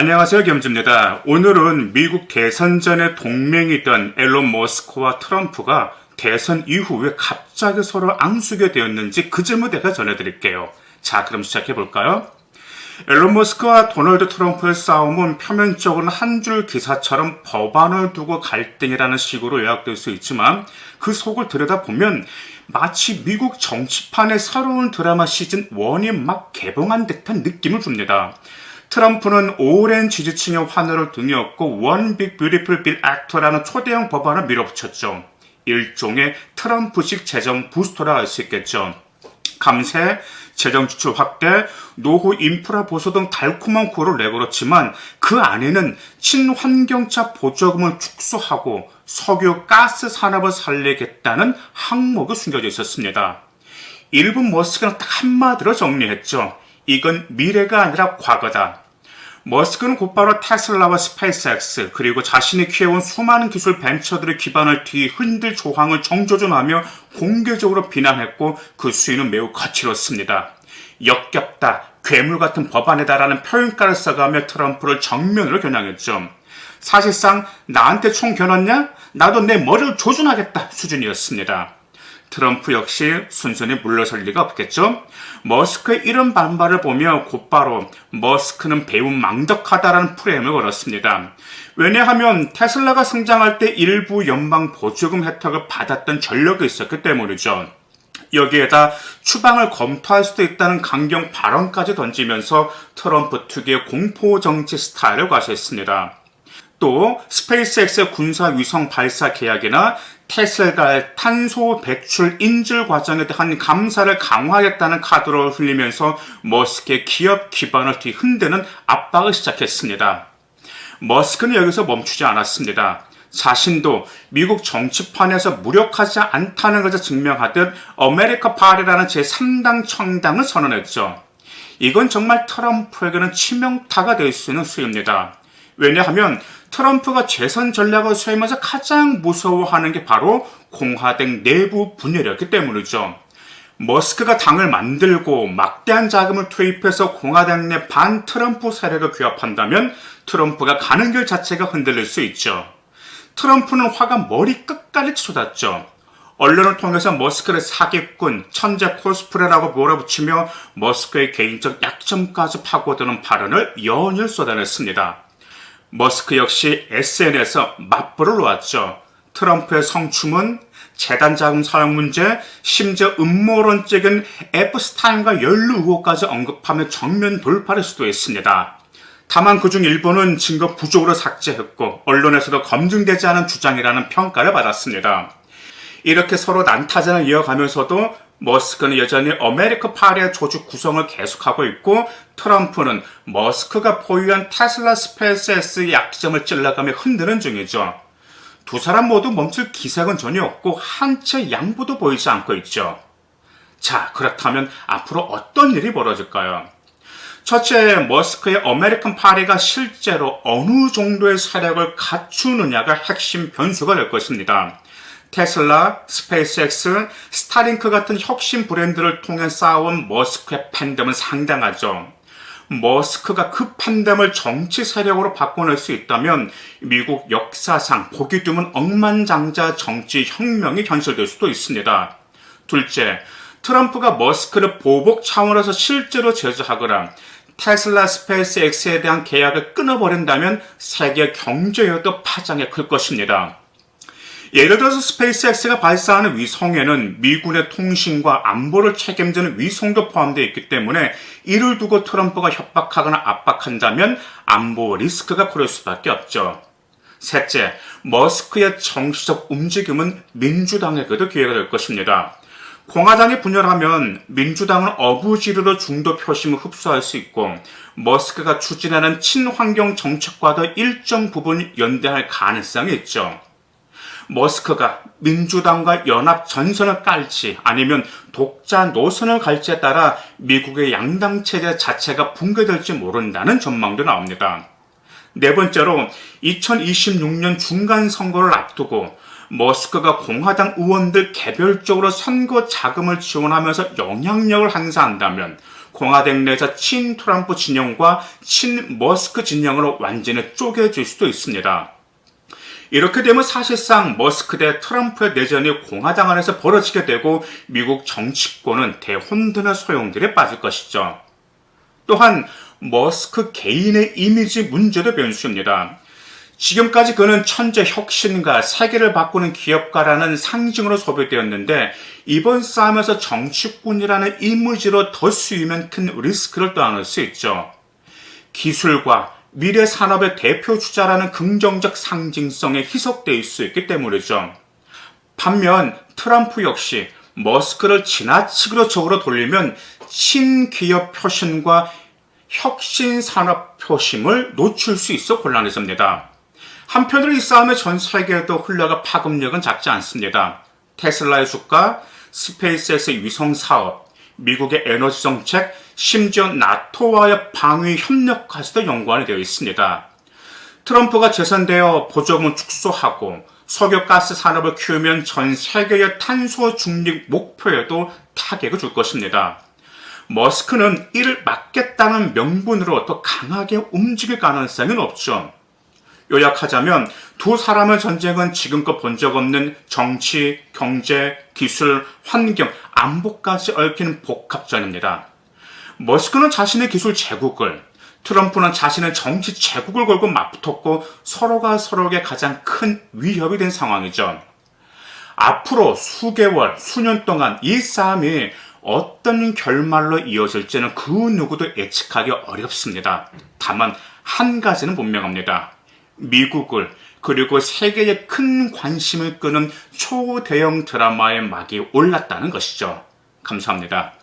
안녕하세요, 겸즈입니다. 오늘은 미국 대선 전의 동맹이던 앨런 머스크와 트럼프가 대선 이후에 갑자기 서로 앙수게 되었는지 그 점을 제가 전해드릴게요. 자, 그럼 시작해볼까요? 앨런 머스크와 도널드 트럼프의 싸움은 표면적으로는 한 줄 기사처럼 법안을 두고 갈등이라는 식으로 요약될 수 있지만 그 속을 들여다보면 마치 미국 정치판의 새로운 드라마 시즌 1이 막 개봉한 듯한 느낌을 줍니다. 트럼프는 오랜 지지층의 환호를 등에 업고 One Big Beautiful Bill Act라는 초대형 법안을 밀어붙였죠. 일종의 트럼프식 재정 부스터라 할 수 있겠죠. 감세, 재정 지출 확대, 노후 인프라 보수 등 달콤한 구호를 내걸었지만 그 안에는 친환경차 보조금을 축소하고 석유, 가스 산업을 살리겠다는 항목이 숨겨져 있었습니다. 일부 머스크는 딱 한마디로 정리했죠. 이건 미래가 아니라 과거다. 머스크는 곧바로 테슬라와 스페이스X 그리고 자신이 키워온 수많은 기술 벤처들의 기반을 뒤흔들 조항을 정조준하며 공개적으로 비난했고 그 수위는 매우 거칠었습니다. 역겹다, 괴물 같은 법안이다라는 표현가를 써가며 트럼프를 정면으로 겨냥했죠. 사실상 나한테 총 겨눴냐? 나도 내 머리를 조준하겠다 수준이었습니다. 트럼프 역시 순순히 물러설 리가 없겠죠. 머스크의 이런 반발을 보며 곧바로 머스크는 배우 망덕하다라는 프레임을 걸었습니다. 왜냐하면 테슬라가 성장할 때 일부 연방 보조금 혜택을 받았던 전력이 있었기 때문이죠. 여기에다 추방을 검토할 수도 있다는 강경 발언까지 던지면서 트럼프 특유의 공포정치 스타일을 과시했습니다. 또 스페이스X의 군사위성 발사 계약이나 테슬라의 탄소 배출 인증 과정에 대한 감사를 강화하겠다는 카드로 흘리면서 머스크의 기업 기반을 뒤흔드는 압박을 시작했습니다. 머스크는 여기서 멈추지 않았습니다. 자신도 미국 정치판에서 무력하지 않다는 것을 증명하듯 아메리카 파리라는 제3당 청당을 선언했죠. 이건 정말 트럼프에게는 치명타가 될 수 있는 수입니다. 왜냐하면 트럼프가 재선 전략을 수행하면서 가장 무서워하는 게 바로 공화당 내부 분열이었기 때문이죠. 머스크가 당을 만들고 막대한 자금을 투입해서 공화당 내 반 트럼프 세력을 규합한다면 트럼프가 가는 길 자체가 흔들릴 수 있죠. 트럼프는 화가 머리 끝까지 쏟았죠. 언론을 통해서 머스크를 사기꾼, 천재 코스프레라고 몰아붙이며 머스크의 개인적 약점까지 파고드는 발언을 연일 쏟아냈습니다. 머스크 역시 SNS에서 맞불을 놓았죠. 트럼프의 성추문, 재단 자금 사용 문제, 심지어 음모론적인 에프스타인과 연루 의혹까지 언급하며 정면 돌파를 시도했습니다. 다만 그중 일부는 증거 부족으로 삭제했고 언론에서도 검증되지 않은 주장이라는 평가를 받았습니다. 이렇게 서로 난타전을 이어가면서도 머스크는 여전히 아메리카 파리의 조직 구성을 계속하고 있고 트럼프는 머스크가 보유한 테슬라 스페이스X의 약점을 찔러가며 흔드는 중이죠. 두 사람 모두 멈출 기색은 전혀 없고 한 채 양보도 보이지 않고 있죠. 자, 그렇다면 앞으로 어떤 일이 벌어질까요? 첫째, 머스크의 아메리칸 파리가 실제로 어느 정도의 세력을 갖추느냐가 핵심 변수가 될 것입니다. 테슬라, 스페이스X, 스타링크 같은 혁신 브랜드를 통해 쌓아온 머스크의 팬덤은 상당하죠. 머스크가 그 팬덤을 정치 세력으로 바꿔낼 수 있다면 미국 역사상 보기 드문 억만장자 정치 혁명이 현실될 수도 있습니다. 둘째, 트럼프가 머스크를 보복 차원에서 실제로 제재하거나 테슬라 스페이스X에 대한 계약을 끊어버린다면 세계 경제에도 파장이 클 것입니다. 예를 들어서 스페이스X가 발사하는 위성에는 미군의 통신과 안보를 책임지는 위성도 포함되어 있기 때문에 이를 두고 트럼프가 협박하거나 압박한다면 안보 리스크가 커질 수밖에 없죠. 셋째, 머스크의 정치적 움직임은 민주당에게도 기회가 될 것입니다. 공화당이 분열하면 민주당은 어부지리로 중도 표심을 흡수할 수 있고 머스크가 추진하는 친환경 정책과도 일정 부분 연대할 가능성이 있죠. 머스크가 민주당과 연합 전선을 깔지 아니면 독자 노선을 갈지에 따라 미국의 양당 체제 자체가 붕괴될지 모른다는 전망도 나옵니다. 네 번째로 2026년 중간 선거를 앞두고 머스크가 공화당 의원들 개별적으로 선거 자금을 지원하면서 영향력을 행사한다면 공화당 내에서 친 트럼프 진영과 친 머스크 진영으로 완전히 쪼개질 수도 있습니다. 이렇게 되면 사실상 머스크 대 트럼프의 내전이 공화당 안에서 벌어지게 되고 미국 정치권은 대혼돈의 소용돌이에 빠질 것이죠. 또한 머스크 개인의 이미지 문제도 변수입니다. 지금까지 그는 천재 혁신가, 세계를 바꾸는 기업가라는 상징으로 소비되었는데 이번 싸움에서 정치꾼이라는 이미지로 더 쓰이면 큰 리스크를 떠안을 수 있죠. 기술과 미래 산업의 대표 주자라는 긍정적 상징성에 희석될 수 있기 때문이죠. 반면 트럼프 역시 머스크를 지나치기로 적으로 돌리면 친기업 표심과 혁신 산업 표심을 놓칠 수 있어 곤란해집니다. 한편으로 이 싸움의 전 세계에도 흘러가 파급력은 작지 않습니다. 테슬라의 주가, 스페이스X의 위성 사업, 미국의 에너지 정책, 심지어 나토와의 방위 협력까지도 연관이 되어 있습니다. 트럼프가 재선되어 보조금을 축소하고 석유가스 산업을 키우면 전 세계의 탄소 중립 목표에도 타격을 줄 것입니다. 머스크는 이를 막겠다는 명분으로 더 강하게 움직일 가능성이 높죠. 요약하자면 두 사람의 전쟁은 지금껏 본 적 없는 정치, 경제, 기술, 환경, 안보까지 얽힌 복합전입니다. 머스크는 자신의 기술 제국을, 트럼프는 자신의 정치 제국을 걸고 맞붙었고 서로가 서로에게 가장 큰 위협이 된 상황이죠. 앞으로 수개월, 수년 동안 이 싸움이 어떤 결말로 이어질지는 그 누구도 예측하기 어렵습니다. 다만 한 가지는 분명합니다. 미국을 그리고 세계에 큰 관심을 끄는 초대형 드라마의 막이 올랐다는 것이죠. 감사합니다.